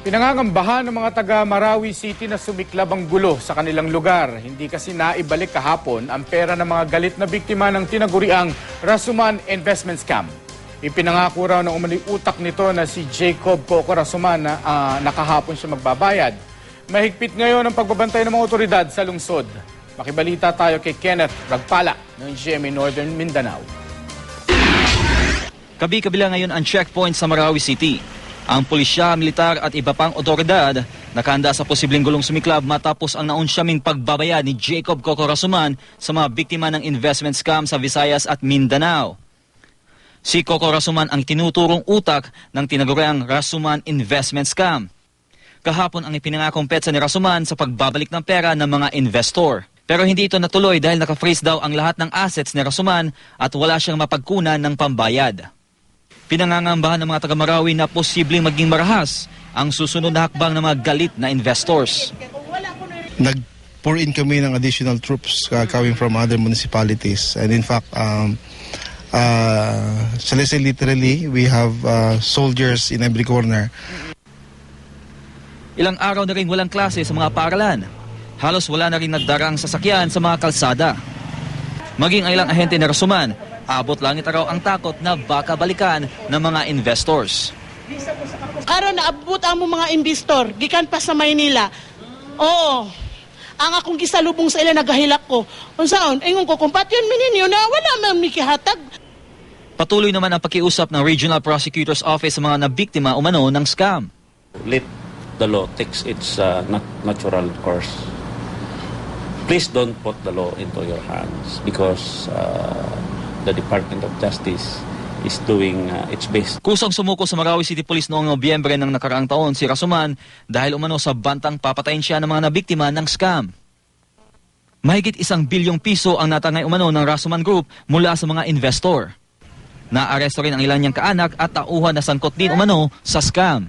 Pinangangambahan ng mga taga Marawi City na sumiklab ang gulo sa kanilang lugar. Hindi kasi naibalik kahapon ang pera ng mga galit na biktima ng tinaguriang Rasuman Investment Scam. Ipinangako raw ng umano'y utak nito na si Jacob Coco Rasuman na nakahapon siya magbabayad. Mahigpit ngayon ang pagbabantay ng mga otoridad sa lungsod. Makibalita tayo kay Kenneth Ragpala ng GMA Northern Mindanao. Kabi-kabila ngayon ang checkpoint sa Marawi City. Ang pulisya, militar at iba pang otoridad nakahanda sa posibleng gulong sumiklab matapos ang naunsyaming pagbabayad ni Jacob Coco Rasuman sa mga biktima ng investment scam sa Visayas at Mindanao. Si Coco Rasuman ang tinuturong utak ng tinaguriang Rasuman Investment Scam. Kahapon ang ipinangakong petsa ni Rasuman sa pagbabalik ng pera ng mga investor. Pero hindi ito natuloy dahil naka-freeze daw ang lahat ng assets ni Rasuman at wala siyang mapagkunan ng pambayad. Pinangangambahan ng mga taga-Marawi na posibleng maging marahas ang susunod na hakbang ng mga galit na investors. Nag-pour in kami ng additional troops coming from other municipalities. And in fact, literally, we have soldiers in every corner. Ilang araw na rin walang klase sa mga paaralan. Halos wala na rin nagdarang sasakyan sa mga kalsada. Maging ang ilang ahente ni Rasuman, abot langit araw ang takot na baka balikan ng mga investors. Karon naabot ang mga investor, gikan pa sa Maynila. Oo. Ang akong gisalubong sa ila nagahilak ko. Unsaon, ingon ko kumpatyon mininyo na wala man mikihatag. Patuloy naman ang pakiusap ng Regional Prosecutor's Office sa mga nabiktima umano ng scam. Let the law takes its natural course. Please don't put the law into your hands because the Department of Justice is doing its best. Kusang sumuko sa Marawi City Police noong Nobyembre ng nakaraang taon si Rasuman dahil umano sa bantang papatayin siya ng mga nabiktima ng scam. Mahigit 1 bilyong piso ang natangay umano ng Rasuman Group mula sa mga investor. Naaresto rin ang ilan niyang kaanak at tauhan na sangkot din umano sa scam.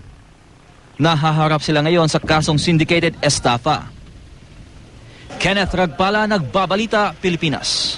Nahaharap sila ngayon sa kasong syndicated estafa. Kenneth Ragpala, Nagbabalita, Pilipinas.